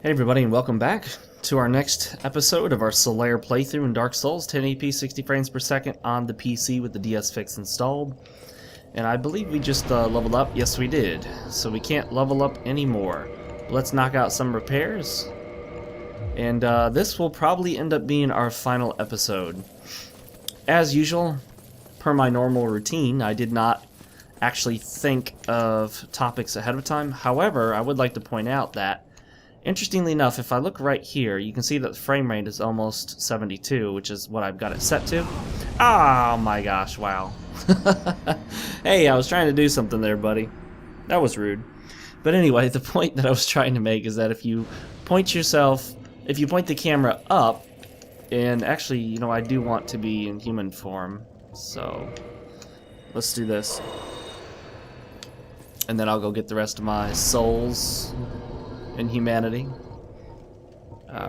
Hey everybody, and welcome back to our next episode of our Solaire playthrough in Dark Souls, 1080p 60 frames per second on the PC with the DS Fix installed. And I believe we just leveled up. Yes, we did. So we can't level up anymore. Let's knock out some repairs. And this will probably end up being our final episode. As usual, per my normal routine, I did not actually think of topics ahead of time. However, I would like to point out that interestingly enough, if I look right here, you can see that the frame rate is almost 72, which is what I've got it set to. Oh my gosh, wow. Hey, I was trying to do something there, buddy. That was rude. But anyway, the point that I was trying to make is that if you point the camera up, and actually, you know, I do want to be in human form, so let's do this. And then I'll go get the rest of my souls in humanity.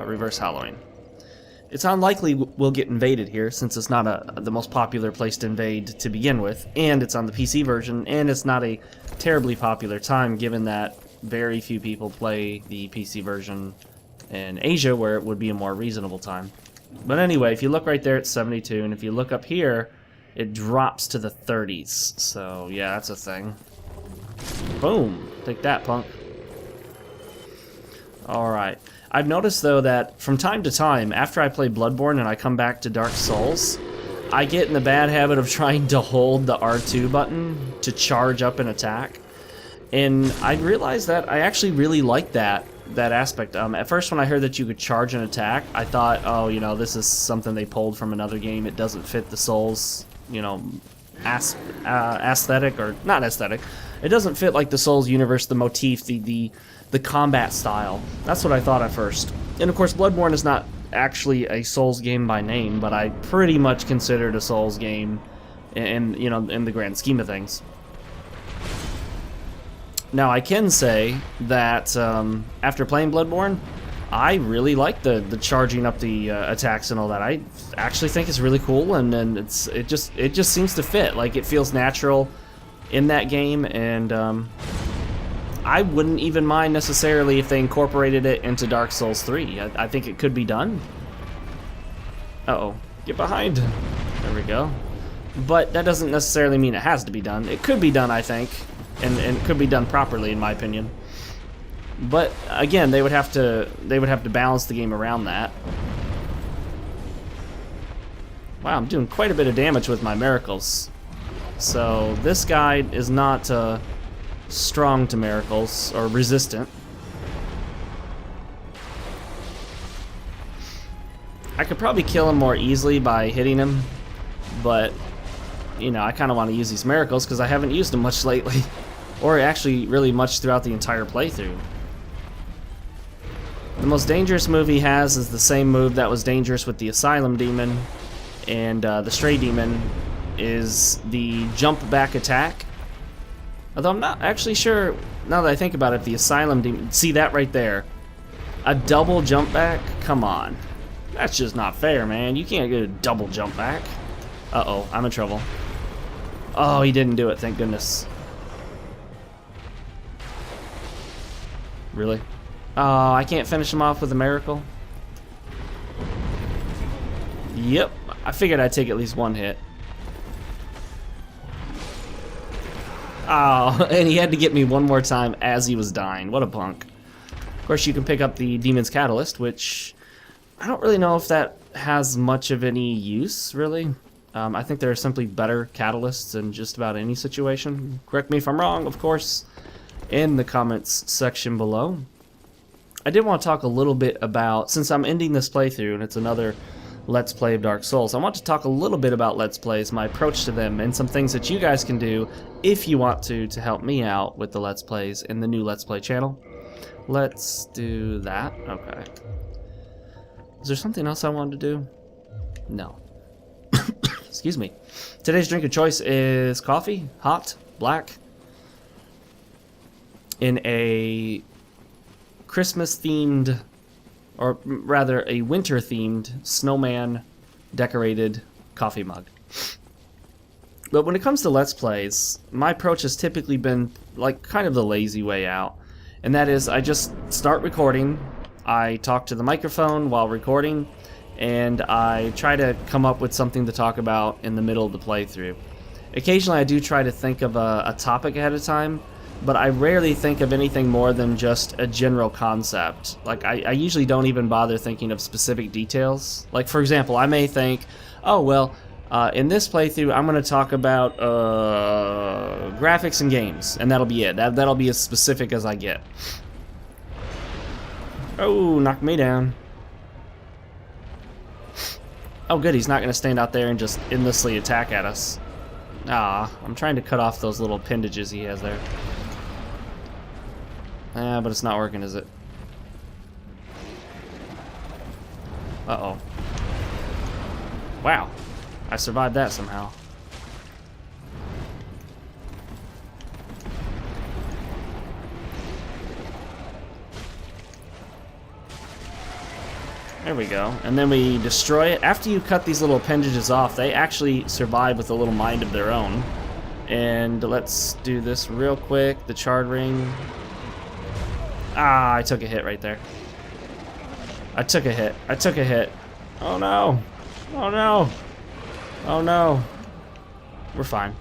Reverse hollowing. It's unlikely we'll get invaded here, since it's not the most popular place to invade to begin with, and it's on the PC version, and it's not a terribly popular time, given that very few people play the PC version in Asia, where it would be a more reasonable time. But anyway, if you look right there, it's 72, and if you look up here, it drops to the 30s. So yeah, that's a thing. Boom! Take that, punk. Alright. I've noticed, though, that from time to time, after I play Bloodborne and I come back to Dark Souls, I get in the bad habit of trying to hold the R2 button to charge up an attack. And I realized that I actually really like that aspect. At first, when I heard that you could charge an attack, I thought, oh, you know, this is something they pulled from another game. It doesn't fit the Souls, you know, aesthetic, or not aesthetic. It doesn't fit like the Souls universe, the motif, the combat style. That's what I thought at first. And of course, Bloodborne is not actually a Souls game by name, but I pretty much consider it a Souls game in, you know, in the grand scheme of things. Now, I can say that after playing Bloodborne, I really like the charging up the attacks and all that. I actually think it's really cool, and it just seems to fit. Like, it feels natural in that game, and I wouldn't even mind necessarily if they incorporated it into Dark Souls 3. I think it could be done. Uh-oh. Get behind. There we go. But that doesn't necessarily mean it has to be done. It could be done, I think, and it could be done properly, in my opinion. But again, they would have to balance the game around that. Wow, I'm doing quite a bit of damage with my miracles. So this guy is not strong to miracles, or resistant. I could probably kill him more easily by hitting him, but you know, I kind of want to use these miracles because I haven't used them much lately, or actually really much throughout the entire playthrough. The most dangerous move he has is the same move that was dangerous with the Asylum Demon, and the Stray Demon is the jump back attack. Although I'm not actually sure, now that I think about it, the Asylum Demon, see that right there? A double jump back? Come on. That's just not fair, man. You can't get a double jump back. Uh-oh, I'm in trouble. Oh, he didn't do it, thank goodness. Really? Oh, I can't finish him off with a miracle? Yep, I figured I'd take at least one hit. Oh, and he had to get me one more time as he was dying. What a punk. Of course, you can pick up the Demon's Catalyst, which I don't really know if that has much of any use, really. I think there are simply better catalysts in just about any situation. Correct me if I'm wrong, of course, in the comments section below. I did want to talk a little bit about, since I'm ending this playthrough and it's another Let's Play of Dark Souls, I want to talk a little bit about Let's Plays, my approach to them, and some things that you guys can do if you want to help me out with the Let's Plays in the new Let's Play channel. Let's do that. Okay. Is there something else I wanted to do? No. Excuse me. Today's drink of choice is coffee, hot, black, in a Christmas-themed, or rather a winter-themed snowman decorated coffee mug. But when it comes to Let's Plays, my approach has typically been like kind of the lazy way out. And that is, I just start recording, I talk to the microphone while recording, and I try to come up with something to talk about in the middle of the playthrough. Occasionally I do try to think of a topic ahead of time, but I rarely think of anything more than just a general concept. Like, I usually don't even bother thinking of specific details. Like, for example, I may think, oh, well, in this playthrough, I'm going to talk about graphics and games, and that'll be it. That'll be as specific as I get. Oh, knocked me down. Oh, good, he's not going to stand out there and just endlessly attack at us. Ah, I'm trying to cut off those little appendages he has there. But it's not working, is it? Uh-oh. Wow. I survived that somehow. There we go. And then we destroy it. After you cut these little appendages off, they actually survive with a little mind of their own. And let's do this real quick. The charred ring. Ah, I took a hit right there. I took a hit. I took a hit. Oh no. Oh no. Oh no. We're fine.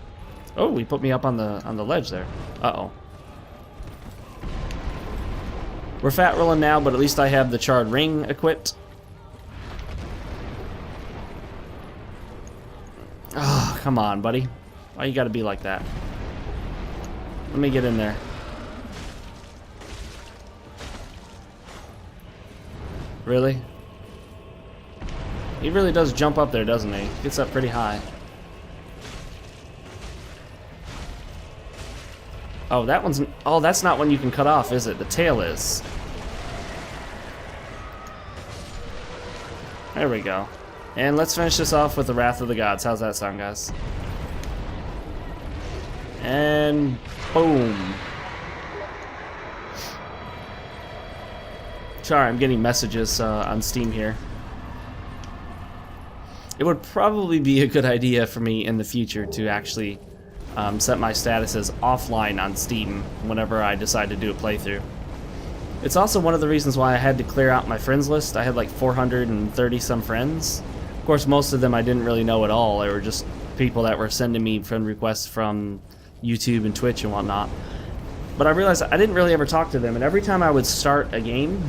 Oh, he put me up on the ledge there. Uh-oh. We're fat rolling now, but at least I have the charred ring equipped. Oh, come on, buddy. Why you gotta be like that? Let me get in there. Really? He really does jump up there, doesn't he? Gets up pretty high. Oh, that one's... Oh, that's not one you can cut off, is it? The tail is. There we go. And let's finish this off with the Wrath of the Gods. How's that sound, guys? And... boom. Sorry, I'm getting messages on Steam here. It would probably be a good idea for me in the future to actually set my statuses offline on Steam whenever I decide to do a playthrough. It's also one of the reasons why I had to clear out my friends list. I had like 430 some friends. Of course, most of them I didn't really know at all. They were just people that were sending me friend requests from YouTube and Twitch and whatnot. But I realized I didn't really ever talk to them, and every time I would start a game,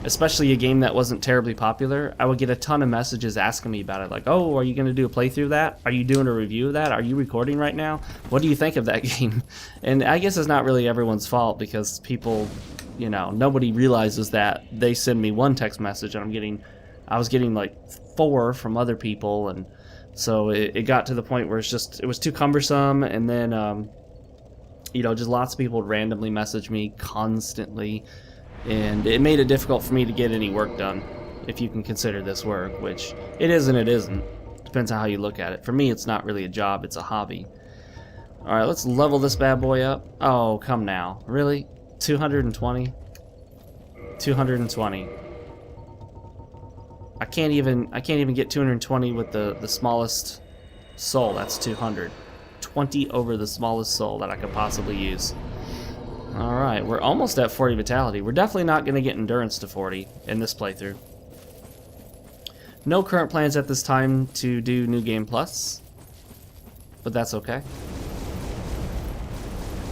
especially a game that wasn't terribly popular, I would get a ton of messages asking me about it. Like, oh, are you going to do a playthrough of that? Are you doing a review of that? Are you recording right now? What do you think of that game? And I guess it's not really everyone's fault, because people, you know, nobody realizes that they send me one text message and I was getting like 4 from other people, and so it got to the point where it was too cumbersome, and then, you know, just lots of people would randomly message me constantly. And it made it difficult for me to get any work done, if you can consider this work, which it is and it isn't. Depends on how you look at it. For me, it's not really a job, it's a hobby. Alright, let's level this bad boy up. Oh, come now. Really? 220? 220. I can't even get 220 with the smallest soul. That's 200. 20 over the smallest soul that I could possibly use. Alright, we're almost at 40 vitality. We're definitely not going to get endurance to 40 in this playthrough. No current plans at this time to do New Game Plus, but that's okay.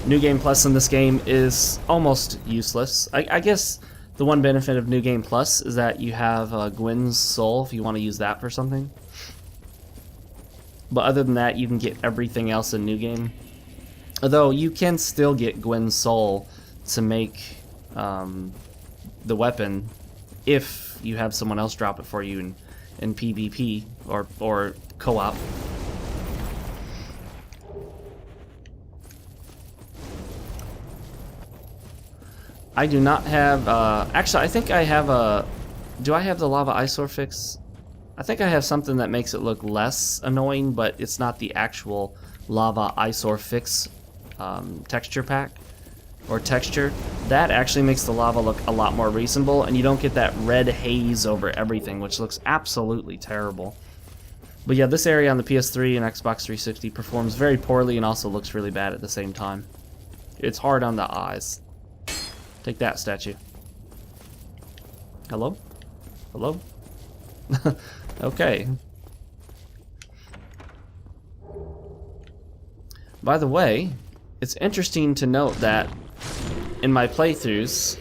New Game Plus in this game is almost useless. I guess the one benefit of New Game Plus is that you have Gwen's soul if you want to use that for something. But other than that, you can get everything else in New Game. Although you can still get Gwen's soul to make the weapon if you have someone else drop it for you in PvP or co-op. I do not have... actually, I think I have a... Do I have the lava eyesore fix? I think I have something that makes it look less annoying, but it's not the actual lava eyesore fix texture pack or texture. That actually makes the lava look a lot more reasonable, and you don't get that red haze over everything, which looks absolutely terrible. But yeah, this area on the PS3 and Xbox 360 performs very poorly and also looks really bad at the same time. It's hard on the eyes. Take that, statue. Hello? Hello? Okay. By the way, it's interesting to note that in my playthroughs,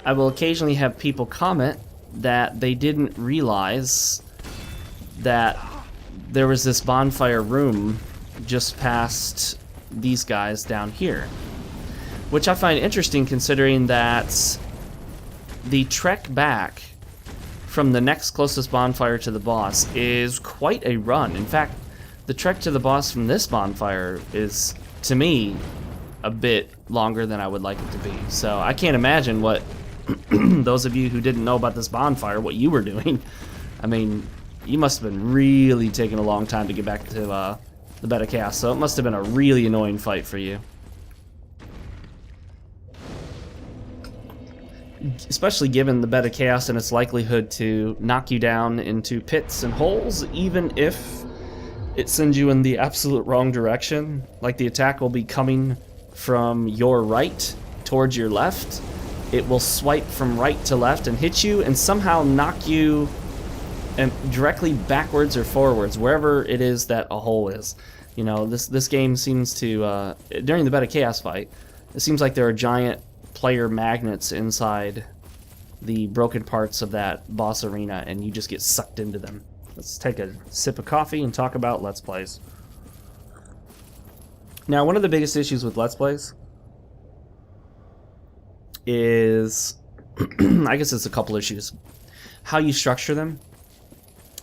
I will occasionally have people comment that they didn't realize that there was this bonfire room just past these guys down here. Which I find interesting considering that the trek back from the next closest bonfire to the boss is quite a run. In fact, the trek to the boss from this bonfire is, to me, a bit longer than I would like it to be. So I can't imagine what those of you who didn't know about this bonfire, what you were doing. I mean, you must have been really taking a long time to get back to the bed of chaos, so it must have been a really annoying fight for you. Especially given the bed of chaos and its likelihood to knock you down into pits and holes, even if it sends you in the absolute wrong direction. Like the attack will be coming from your right towards your left. It will swipe from right to left and hit you and somehow knock you directly backwards or forwards, wherever it is that a hole is. You know, this game seems to, during the bed of chaos fight, it seems like there are giant player magnets inside the broken parts of that boss arena, and you just get sucked into them. Let's take a sip of coffee and talk about Let's Plays. Now, one of the biggest issues with Let's Plays is, I guess it's a couple issues. How you structure them.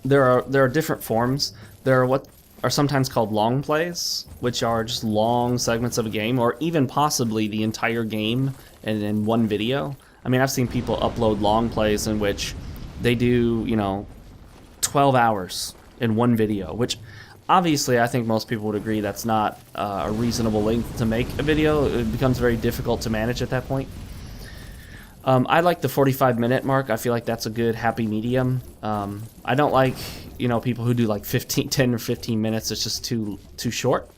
There are different forms. There are what are sometimes called long plays, which are just long segments of a game, or even possibly the entire game and in one video. I mean, I've seen people upload long plays in which they do, you know, 12 hours in one video, which obviously I think most people would agree that's not a reasonable length to make a video. It becomes very difficult to manage at that point. I like the 45-minute mark. I feel like that's a good happy medium. I don't like, you know, people who do like 10 or 15 minutes. It's just too short.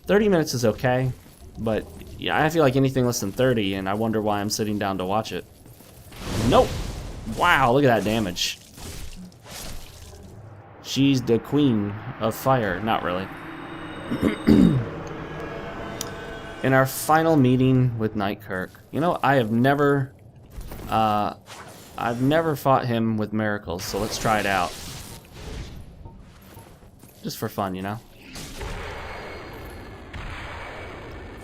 30 minutes is okay, but yeah, I feel like anything less than 30, and I wonder why I'm sitting down to watch it. Nope. Wow, look at that damage. She's the queen of fire. Not really. In our final meeting with Nightcirk, you know, I've never fought him with miracles, so let's try it out. Just for fun, you know?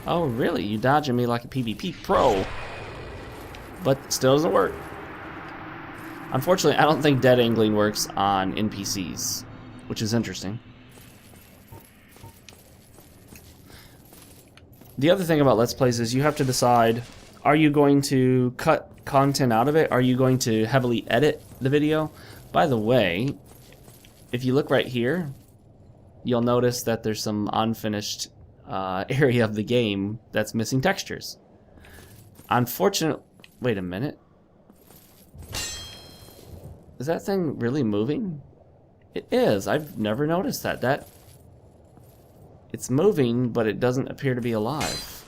Oh, really? You dodging me like a PvP pro. But still doesn't work. Unfortunately, I don't think dead angling works on NPCs, which is interesting. The other thing about Let's Plays is you have to decide, are you going to cut content out of it? Are you going to heavily edit the video? By the way, if you look right here, you'll notice that there's some unfinished area of the game that's missing textures. Unfortunately, wait a minute. Is that thing really moving? It is. I've never noticed that. It's moving, but it doesn't appear to be alive.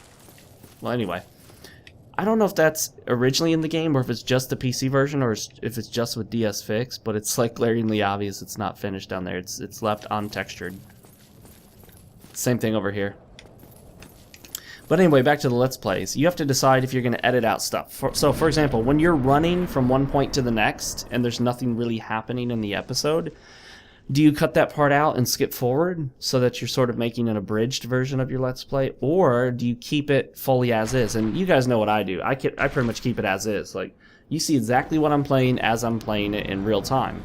Well, anyway. I don't know if that's originally in the game or if it's just the PC version or if it's just with DS Fix, but it's like glaringly obvious it's not finished down there. It's left untextured. Same thing over here. But anyway, back to the Let's Plays. You have to decide if you're going to edit out stuff. So, for example, when you're running from one point to the next and there's nothing really happening in the episode, do you cut that part out and skip forward so that you're sort of making an abridged version of your Let's Play? Or do you keep it fully as is? And you guys know what I do. I pretty much keep it as is. Like, you see exactly what I'm playing as I'm playing it in real time.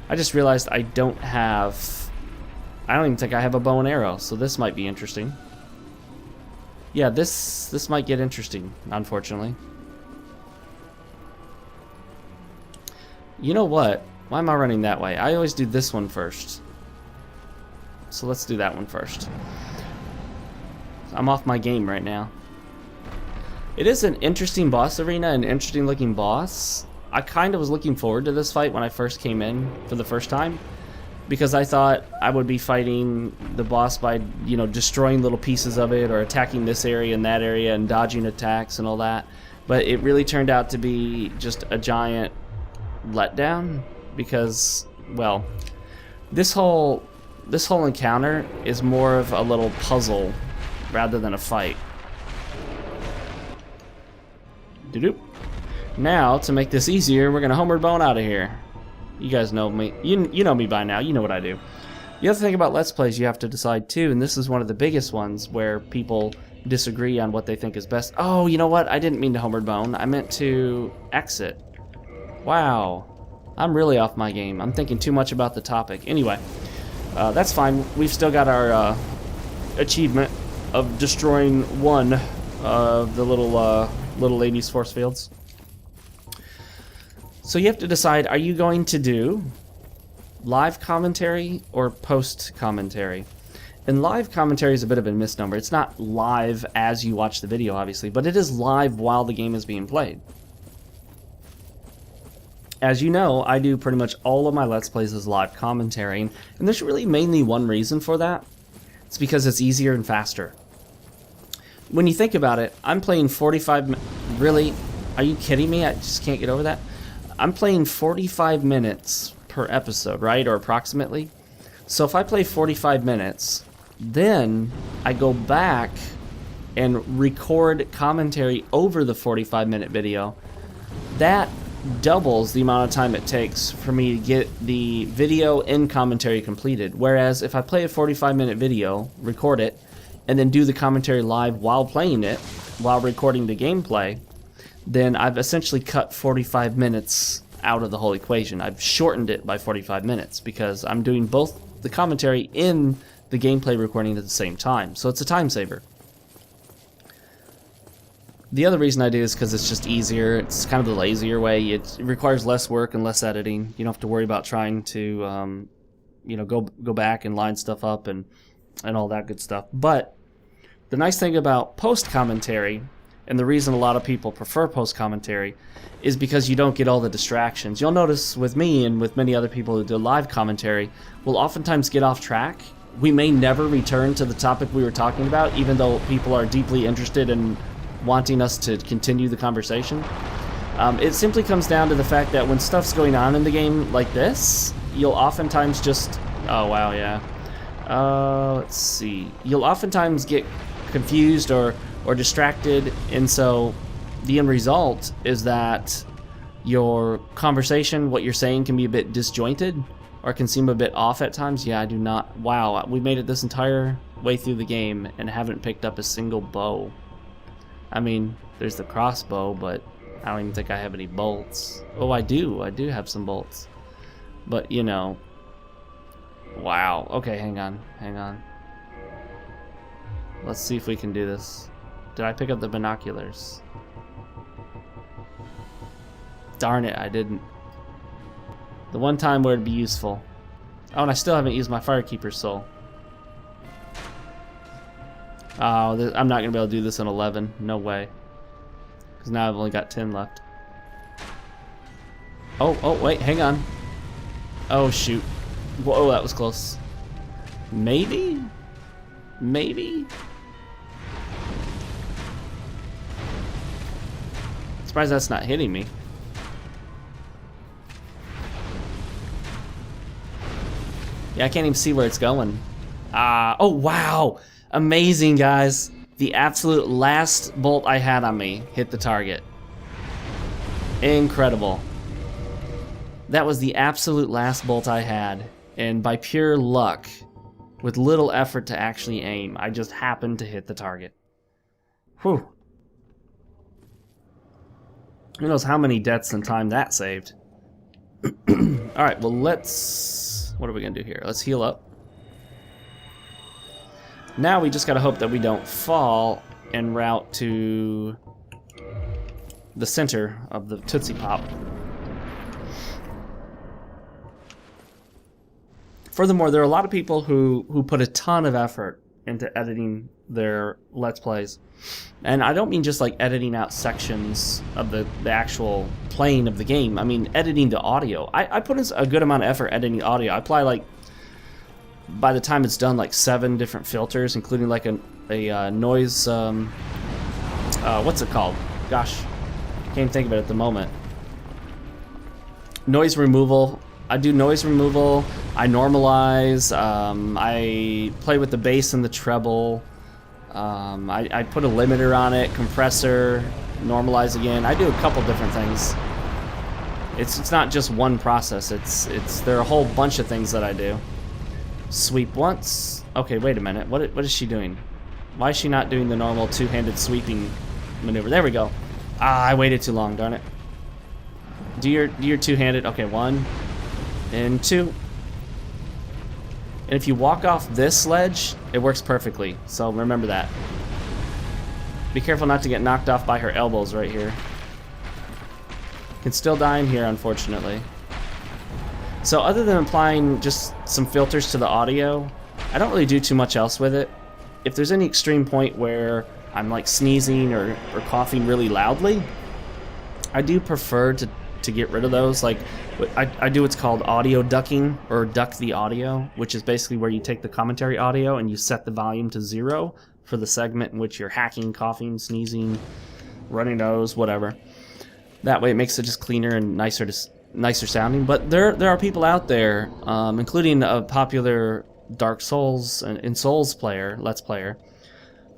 I just realized I don't even think I have a bow and arrow, so this might be interesting. Yeah, this might get interesting, unfortunately. You know what? Why am I running that way? I always do this one first. So let's do that one first. I'm off my game right now. It is an interesting boss arena, an interesting looking boss. I kind of was looking forward to this fight when I first came in for the first time, because I thought I would be fighting the boss by, you know, destroying little pieces of it or attacking this area and that area and dodging attacks and all that. But it really turned out to be just a giant letdown because, well, this whole encounter is more of a little puzzle rather than a fight. Doop. Now, to make this easier, we're gonna homeward bone out of here. You guys know me. You know me by now. You know what I do. The other thing about Let's Plays you have to decide too, and this is one of the biggest ones where people disagree on what they think is best. Oh, you know what? I didn't mean to homeward bone. I meant to exit. Wow. I'm really off my game. I'm thinking too much about the topic. Anyway, that's fine. We've still got our achievement of destroying one of the little ladies' force fields. So you have to decide, are you going to do live commentary or post commentary? And live commentary is a bit of a misnomer. It's not live as you watch the video, obviously, but it is live while the game is being played. As you know, I do pretty much all of my Let's Plays as live commentary, and there's really mainly one reason for that. It's because it's easier and faster. When you think about it, I'm playing 45 minutes. Really? Are you kidding me? I just can't get over that. I'm playing 45 minutes per episode, right? Or approximately. So if I play 45 minutes, then I go back and record commentary over the 45-minute video. That doubles the amount of time it takes for me to get the video and commentary completed. Whereas if I play a 45-minute video, record it, and then do the commentary live while playing it, while recording the gameplay, then I've essentially cut 45 minutes out of the whole equation. I've shortened it by 45 minutes because I'm doing both the commentary in the gameplay recording at the same time. So it's a time saver. The other reason I do is because it's just easier. It's kind of the lazier way. It requires less work and less editing. You don't have to worry about trying to, go back and line stuff up and all that good stuff. But the nice thing about post commentary, and the reason a lot of people prefer post commentary, is because you don't get all the distractions. You'll notice with me and with many other people who do live commentary, we'll oftentimes get off track. We may never return to the topic we were talking about, even though people are deeply interested in wanting us to continue the conversation. It simply comes down to the fact that when stuff's going on in the game like this, you'll oftentimes just... Oh, wow, yeah. Let's see. You'll oftentimes get confused or distracted, and so the end result is that your conversation, what you're saying, can be a bit disjointed or can seem a bit off at times. Yeah, I do not... Wow, we made it this entire way through the game and haven't picked up a single bow. I mean, there's the crossbow, but I don't even think I have any bolts. Oh, I do have some bolts. But, you know... Wow. Okay, hang on. Let's see if we can do this. Did I pick up the binoculars? Darn it, I didn't. The one time where it'd be useful. Oh, and I still haven't used my Firekeeper's Soul. Oh, I'm not going to be able to do this in 11. No way. Because now I've only got 10 left. Oh, wait, hang on. Oh, shoot. Whoa, that was close. Maybe? Surprised that's not hitting me. Yeah, I can't even see where it's going. Oh, wow. Amazing, guys. The absolute last bolt I had on me hit the target. Incredible. That was the absolute last bolt I had. And by pure luck, with little effort to actually aim, I just happened to hit the target. Whew. Who knows how many deaths and time that saved. Alright, well let's... What are we going to do here? Let's heal up. Now we just got to hope that we don't fall en route to the center of the Tootsie Pop. Furthermore, there are a lot of people who put a ton of effort into editing their Let's Plays. And I don't mean just like editing out sections of the actual playing of the game. I mean editing the audio. I put in a good amount of effort editing audio. I apply like, by the time it's done, like 7 different filters, including like a noise, what's it called? Gosh, can't think of it at the moment. noise removal. I do noise removal. I normalize. I play with the bass and the treble. I put a limiter on it, compressor, normalize again. I do a couple different things. It's not just one process. There are a whole bunch of things that I do. Sweep once. Okay, wait a minute. What is she doing? Why is she not doing the normal two-handed sweeping maneuver? There we go. Ah, I waited too long, darn it. Do your two-handed. Okay, 1 and 2. And if you walk off this ledge, it works perfectly. So remember that. Be careful not to get knocked off by her elbows right here. Can still die in here, unfortunately. So other than applying just some filters to the audio, I don't really do too much else with it. If there's any extreme point where I'm like sneezing or coughing really loudly, I do prefer to get rid of those. Like I do what's called audio ducking, or duck the audio, which is basically where you take the commentary audio and you set the volume to 0 for the segment in which you're hacking, coughing, sneezing, running nose, whatever. That way it makes it just cleaner and nicer sounding. But there are people out there, including a popular Dark Souls and Souls player, Let's Player.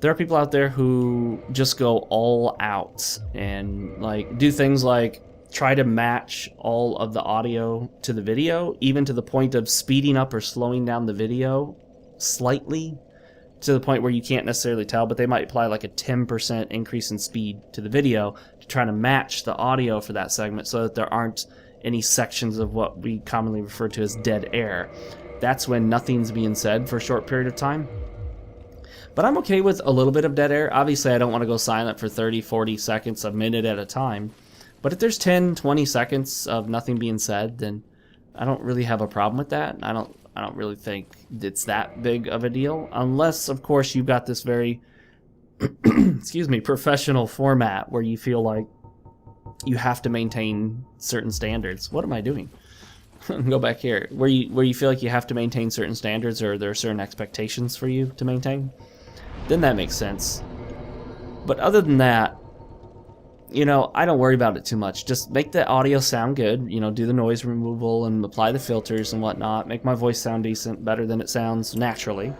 There are people out there who just go all out and like do things like try to match all of the audio to the video, even to the point of speeding up or slowing down the video slightly to the point where you can't necessarily tell, but they might apply like a 10% increase in speed to the video to try to match the audio for that segment so that there aren't any sections of what we commonly refer to as dead air. That's when nothing's being said for a short period of time. But I'm okay with a little bit of dead air. Obviously, I don't want to go silent for 30, 40 seconds, a minute at a time. But if there's 10, 20 seconds of nothing being said, then I don't really have a problem with that. I don't really think it's that big of a deal, unless, of course, you've got this very, excuse me, professional format where you feel like you have to maintain certain standards. What am I doing? Go back here. Where you feel like you have to maintain certain standards, or there are certain expectations for you to maintain, then that makes sense. But other than that, you know, I don't worry about it too much. Just make the audio sound good, you know, do the noise removal and apply the filters and whatnot. Make my voice sound decent, better than it sounds naturally.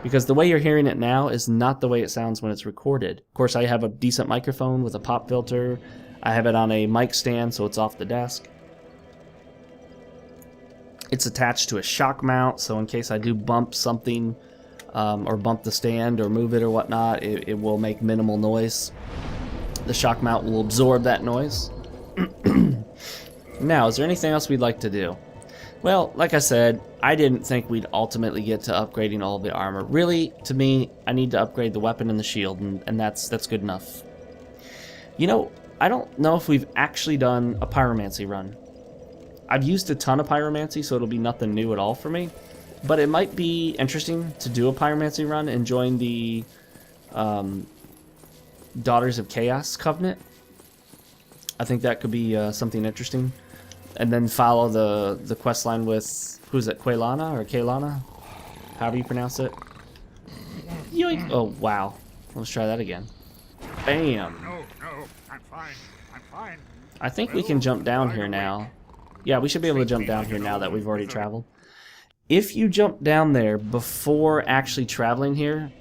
Because the way you're hearing it now is not the way it sounds when it's recorded. Of course, I have a decent microphone with a pop filter. I have it on a mic stand, so it's off the desk. It's attached to a shock mount, so in case I do bump something, or bump the stand or move it or whatnot, it will make minimal noise. The shock mount will absorb that noise. Now, is there anything else we'd like to do? Well, like I said, I didn't think we'd ultimately get to upgrading all of the armor. Really, to me, I need to upgrade the weapon and the shield, and that's good enough. You know, I don't know if we've actually done a pyromancy run. I've used a ton of pyromancy, so it'll be nothing new at all for me. But it might be interesting to do a pyromancy run and join the Daughters of Chaos Covenant. I think that could be something interesting. And then follow the quest line with, who's it, Quelana or Kaylana? How do you pronounce it? Yoink! Oh, wow. Let's try that again. Bam! No, I'm fine. I think we can jump down here now. Yeah, we should be able to jump down here now that we've already traveled. If you jump down there before actually traveling here,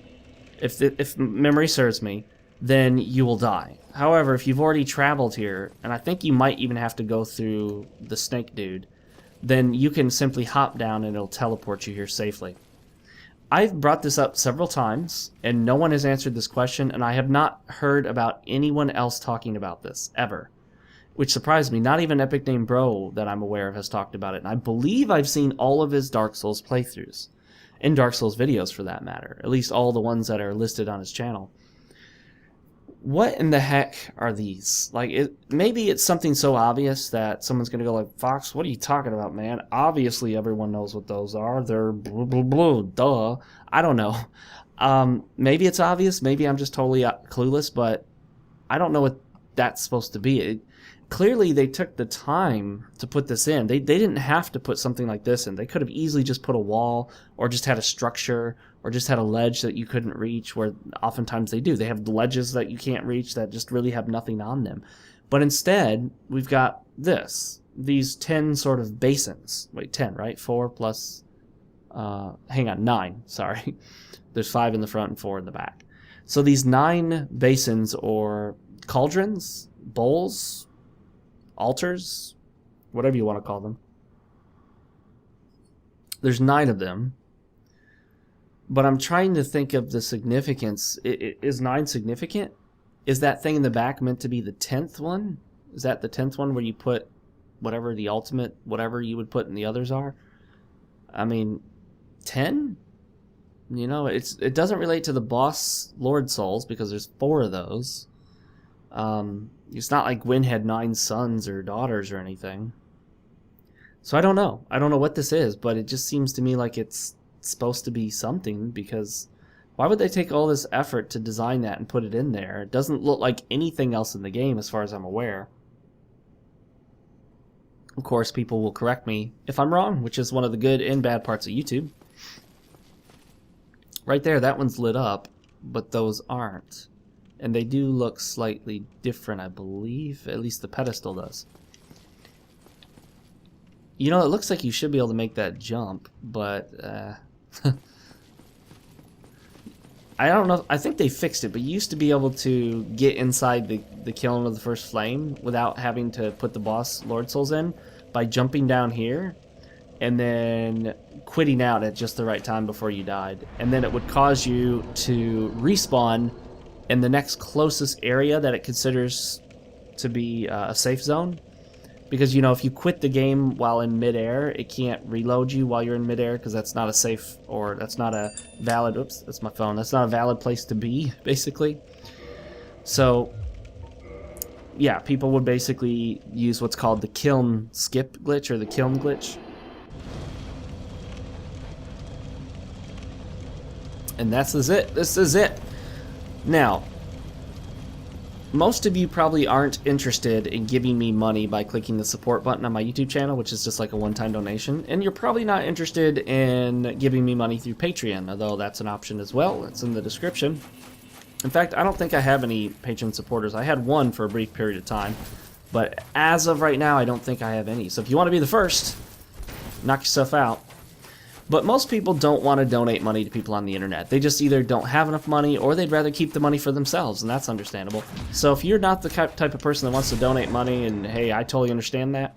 if memory serves me, then you will die. However, if you've already traveled here, and I think you might even have to go through the snake dude, then you can simply hop down and it'll teleport you here safely. I've brought this up several times, and no one has answered this question, and I have not heard about anyone else talking about this, ever. Which surprised me. Not even Epic Name Bro that I'm aware of has talked about it, and I believe I've seen all of his Dark Souls playthroughs. And Dark Souls videos, for that matter. At least all the ones that are listed on his channel. What in the heck are these? Like, maybe it's something so obvious that someone's going to go like, Fox, what are you talking about, man? Obviously everyone knows what those are. They're blah, blah, blah, duh. I don't know. Maybe it's obvious. Maybe I'm just totally clueless, but I don't know what that's supposed to be. Clearly they took the time to put this in. They didn't have to put something like this in. They could have easily just put a wall or just had a structure or just had a ledge that you couldn't reach, where oftentimes they do. They have ledges that you can't reach that just really have nothing on them. But instead, we've got this. these 10 sort of basins. Wait, 10, right? 4 plus, hang on, 9, sorry. There's 5 in the front and 4 in the back. So these 9 basins or cauldrons, bowls, altars, whatever you want to call them. There's 9 of them. But I'm trying to think of the significance. Is 9 significant? Is that thing in the back meant to be the 10th one? Is that the 10th one where you put whatever the ultimate, whatever you would put in the others are? I mean, 10? You know, it doesn't relate to the boss Lord Souls because there's 4 of those. It's not like Gwyn had 9 sons or daughters or anything. So I don't know. I don't know what this is, but it just seems to me like it's supposed to be something, because why would they take all this effort to design that and put it in there? It doesn't look like anything else in the game as far as I'm aware. Of course, people will correct me if I'm wrong, which is one of the good and bad parts of YouTube. Right there, that one's lit up, but those aren't. And they do look slightly different, I believe. At least the pedestal does. You know, it looks like you should be able to make that jump, but I don't know. I think they fixed it, but you used to be able to get inside the kiln of the first flame without having to put the boss Lord Souls in by jumping down here and then quitting out at just the right time before you died. And then it would cause you to respawn in the next closest area that it considers to be a safe zone. Because, you know, if you quit the game while in midair, it can't reload you while you're in midair, because that's not a safe, or that's not a valid, oops, that's my phone, that's not a valid place to be, basically. So, yeah, people would basically use what's called the kiln skip glitch, or the kiln glitch. And this is it. This is it. Now, most of you probably aren't interested in giving me money by clicking the support button on my YouTube channel, which is just like a one-time donation. And you're probably not interested in giving me money through Patreon, although that's an option as well. It's in the description. In fact, I don't think I have any Patreon supporters. I had one for a brief period of time. But as of right now, I don't think I have any. So if you want to be the first, knock yourself out. But most people don't want to donate money to people on the internet. They just either don't have enough money, or they'd rather keep the money for themselves, and that's understandable. So if you're not the type of person that wants to donate money, and hey, I totally understand that,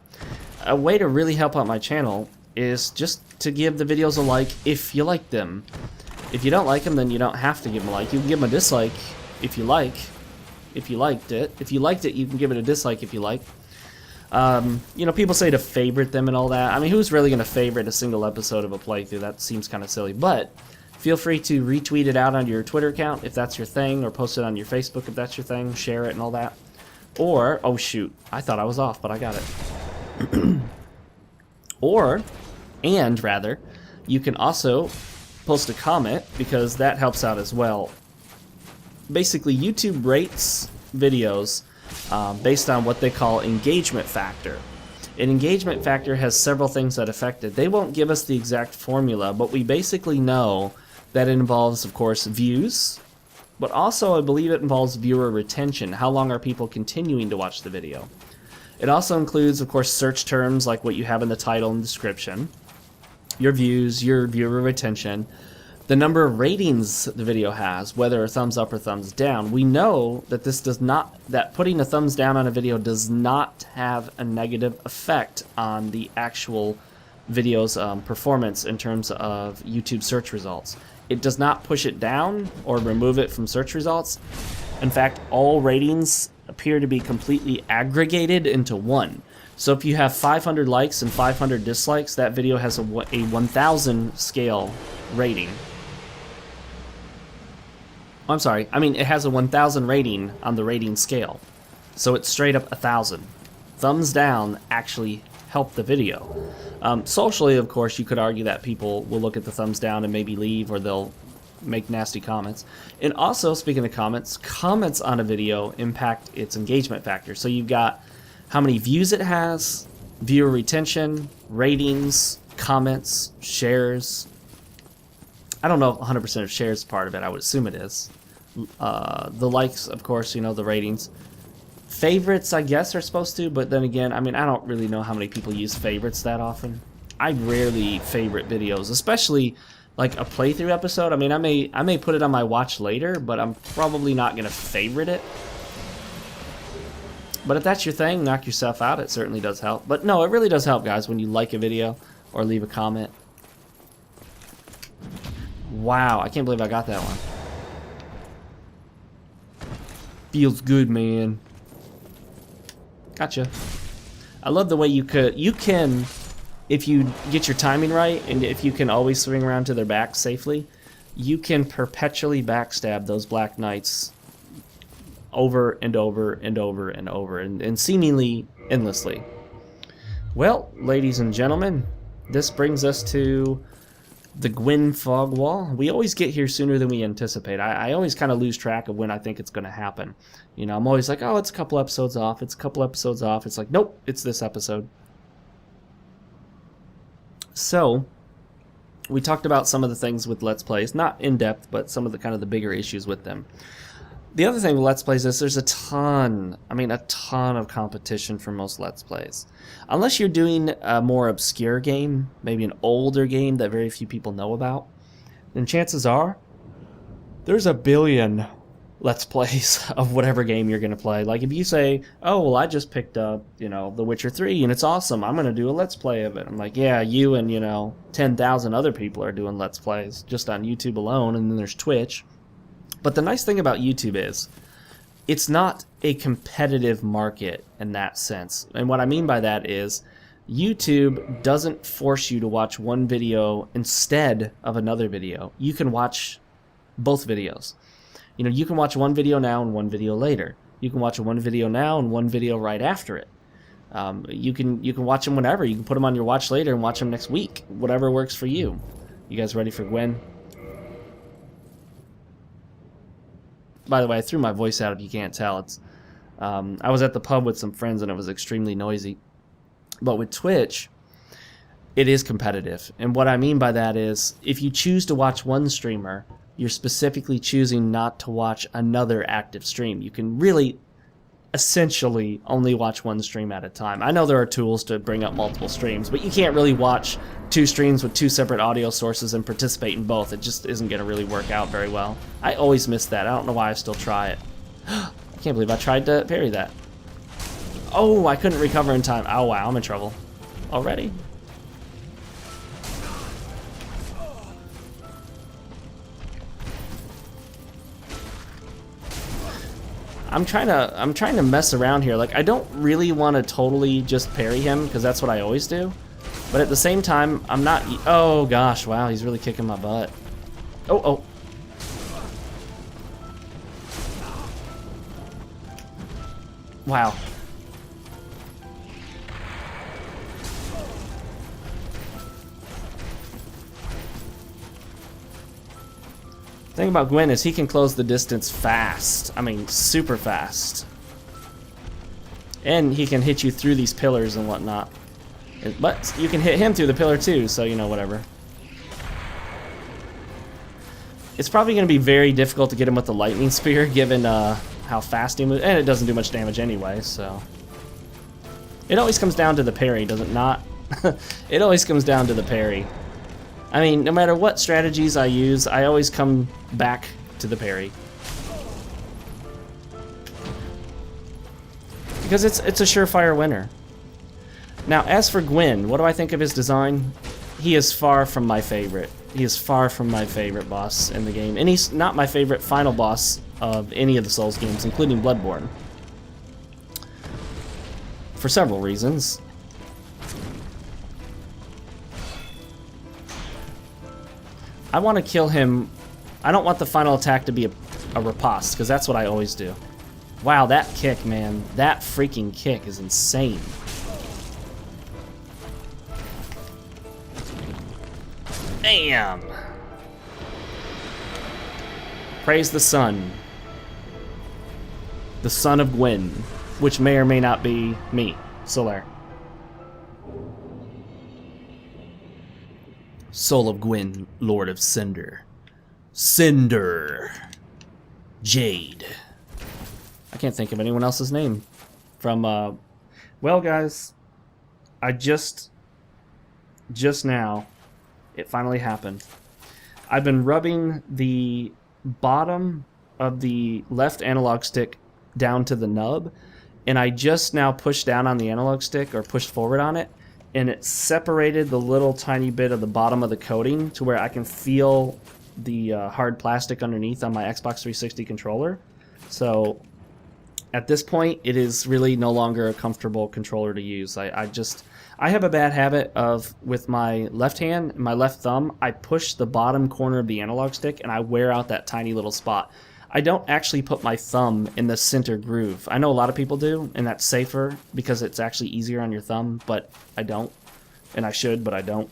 a way to really help out my channel is just to give the videos a like if you like them. If you don't like them, then you don't have to give them a like. You can give them a dislike if you like, if you liked it. If you liked it, you can give it a dislike if you like. You know, people say to favorite them and all that. I mean, who's really going to favorite a single episode of a playthrough? That seems kind of silly. But feel free to retweet it out on your Twitter account if that's your thing, or post it on your Facebook if that's your thing, share it and all that. Or, oh shoot, I thought I was off, but I got it. Rather, you can also post a comment, because that helps out as well. Basically, YouTube rates videos based on what they call engagement factor. An engagement factor has several things that affect it. They won't give us the exact formula, but we basically know that it involves, of course, views, but also I believe it involves viewer retention. How long are people continuing to watch the video? It also includes, of course, search terms like what you have in the title and description, your views, your viewer retention, the number of ratings the video has, whether a thumbs up or thumbs down. We know that that putting a thumbs down on a video does not have a negative effect on the actual video's performance in terms of YouTube search results. It does not push it down or remove it from search results. In fact, all ratings appear to be completely aggregated into one. So if you have 500 likes and 500 dislikes, that video has a 1000 scale rating. I'm sorry, I mean it has a 1000 rating on the rating scale. So it's straight up 1000. Thumbs down actually help the video. Socially, of course, you could argue that people will look at the thumbs down and maybe leave, or they'll make nasty comments. And also, speaking of comments on a video impact its engagement factor. So you've got how many views it has, viewer retention, ratings, comments, shares. I don't know if 100% of shares is part of it. I would assume it is. The likes, of course, you know, the ratings. Favorites, I guess, are supposed to, but then again, I mean, I don't really know how many people use favorites that often. I rarely favorite videos, especially like a playthrough episode. I mean, I may put it on my watch later, but I'm probably not gonna favorite it. But if that's your thing, knock yourself out. It certainly does help. But no, it really does help, guys, when you like a video or leave a comment. Wow, I can't believe I got that one. Feels good, man. Gotcha. I love the way you can, if you get your timing right, and if you can always swing around to their back safely, you can perpetually backstab those Black Knights over and over and over and over, and seemingly endlessly. Well, ladies and gentlemen, this brings us to the Gwyn fog wall. We always get here sooner than we anticipate. I always kind of lose track of when I think it's going to happen. You know, I'm always like, oh, it's a couple episodes off. It's a couple episodes off. It's like, nope, it's this episode. So, we talked about some of the things with Let's Plays, not in depth, but some of the kind of the bigger issues with them. The other thing with Let's Plays is there's a ton of competition for most Let's Plays. Unless you're doing a more obscure game, maybe an older game that very few people know about, then chances are there's a billion Let's Plays of whatever game you're going to play. Like if you say, oh, well, I just picked up, you know, The Witcher 3 and it's awesome. I'm going to do a Let's Play of it. I'm like, yeah, you and, you know, 10,000 other people are doing Let's Plays just on YouTube alone, and then there's Twitch. But the nice thing about YouTube is it's not a competitive market in that sense. And what I mean by that is YouTube doesn't force you to watch one video instead of another video. You can watch both videos. You know, you can watch one video now and one video later. You can watch one video now and one video right after it. You can watch them whenever. You can put them on your watch later and watch them next week. Whatever works for you. You guys ready for Gwyn? By the way, I threw my voice out if you can't tell. It's I was at the pub with some friends and it was extremely noisy. But with Twitch, it is competitive. And what I mean by that is if you choose to watch one streamer, you're specifically choosing not to watch another active stream. You can really essentially only watch one stream at a time. I know there are tools to bring up multiple streams, but you can't really watch two streams with two separate audio sources and participate in both. It just isn't going to really work out very well. I always miss that. I don't know why I still try it. I can't believe I tried to parry that. Oh, I couldn't recover in time. Oh, wow, I'm in trouble already. I'm trying to mess around here. Like, I don't really want to totally just parry him, because that's what I always do. But at the same time, I'm not... Oh, gosh, wow, he's really kicking my butt. Oh. Wow. The thing about Gwyn is he can close the distance fast. I mean, super fast. And he can hit you through these pillars and whatnot. But you can hit him through the pillar too, so, you know, whatever. It's probably going to be very difficult to get him with the lightning spear, given how fast he moves. And it doesn't do much damage anyway, so... It always comes down to the parry, does it not? It always comes down to the parry. I mean, no matter what strategies I use, I always come back to the parry. Because it's a surefire winner. Now, as for Gwyn, what do I think of his design? He is far from my favorite. He is far from my favorite boss in the game. And he's not my favorite final boss of any of the Souls games, including Bloodborne. For several reasons. I want to kill him. I don't want the final attack to be a riposte, because that's what I always do. Wow, that kick, man. That freaking kick is insane. Bam! Praise the sun. The son of Gwyn, which may or may not be me, Solaire. Soul of Gwyn, Lord of Cinder. Cinder. Jade. I can't think of anyone else's name. from, well, guys, I just now, it finally happened. I've been rubbing the bottom of the left analog stick down to the nub, and I just now pushed down on the analog stick, or pushed forward on it, and it separated the little tiny bit of the bottom of the coating to where I can feel the hard plastic underneath on my Xbox 360 controller. So at this point, it is really no longer a comfortable controller to use. I have a bad habit of, with my left hand and my left thumb, I push the bottom corner of the analog stick and I wear out that tiny little spot. I don't actually put my thumb in the center groove. I know a lot of people do, and that's safer because it's actually easier on your thumb, but I don't. And I should, but I don't.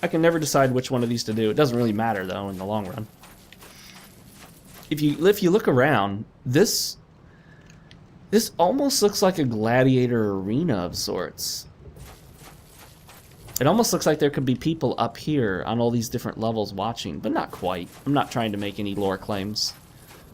I can never decide which one of these to do. It doesn't really matter, though, in the long run. If you look around, this almost looks like a gladiator arena of sorts. It almost looks like there could be people up here on all these different levels watching, but not quite. I'm not trying to make any lore claims.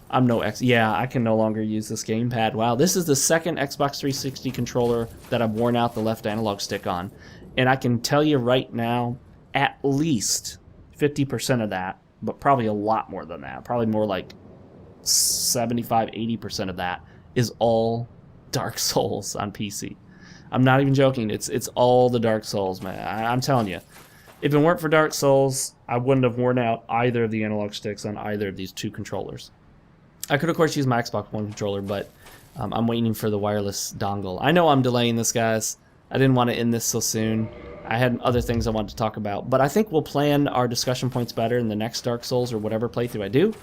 I'm no yeah, I can no longer use this gamepad. Wow, this is the second Xbox 360 controller that I've worn out the left analog stick on. And I can tell you right now, at least 50% of that, but probably a lot more than that, probably more like 75-80% of that is all Dark Souls on PC. I'm not even joking. It's all the Dark Souls, man. I'm telling you. If it weren't for Dark Souls, I wouldn't have worn out either of the analog sticks on either of these two controllers. I could, of course, use my Xbox One controller, but I'm waiting for the wireless dongle. I know I'm delaying this, guys. I didn't want to end this so soon. I had other things I wanted to talk about, but I think we'll plan our discussion points better in the next Dark Souls or whatever playthrough I do.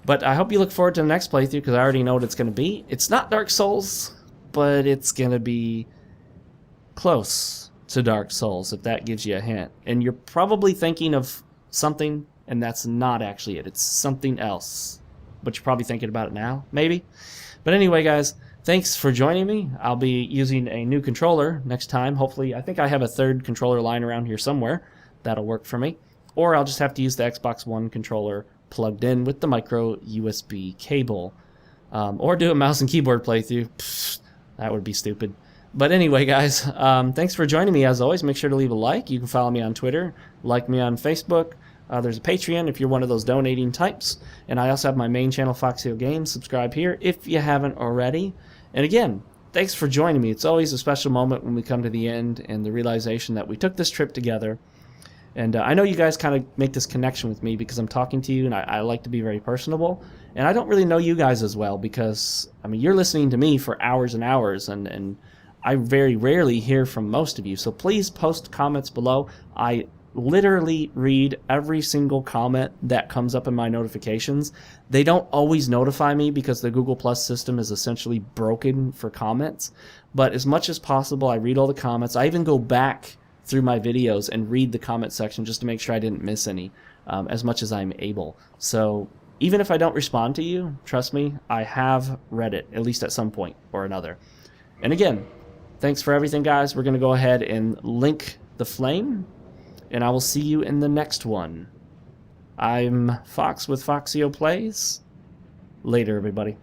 But I hope you look forward to the next playthrough, because I already know what it's going to be. It's not Dark Souls, but it's going to be close to Dark Souls, if that gives you a hint. And you're probably thinking of something, and that's not actually it. It's something else. But you're probably thinking about it now, maybe. But anyway, guys, thanks for joining me. I'll be using a new controller next time. Hopefully, I think I have a third controller lying around here somewhere. That'll work for me. Or I'll just have to use the Xbox One controller plugged in with the micro USB cable. Or do a mouse and keyboard playthrough. Pfft, that would be stupid. But anyway, guys, thanks for joining me. As always, make sure to leave a like. You can follow me on Twitter, like me on Facebook. There's a Patreon if you're one of those donating types. And I also have my main channel, FoxeoGames. Subscribe here if you haven't already. And again, thanks for joining me. It's always a special moment when we come to the end and the realization that we took this trip together. And I know you guys kind of make this connection with me because I'm talking to you, and I like to be very personable. And I don't really know you guys as well because, I mean, you're listening to me for hours and hours, and I very rarely hear from most of you. So please post comments below. I literally read every single comment that comes up in my notifications. They don't always notify me because the Google Plus system is essentially broken for comments. But as much as possible, I read all the comments. I even go back through my videos and read the comment section just to make sure I didn't miss any, as much as I'm able. So even if I don't respond to you, trust me, I have read it, at least at some point or another. And again, thanks for everything, guys. We're going to go ahead and link the flame, and I will see you in the next one. I'm Fox with Foxeo Plays. Later, everybody.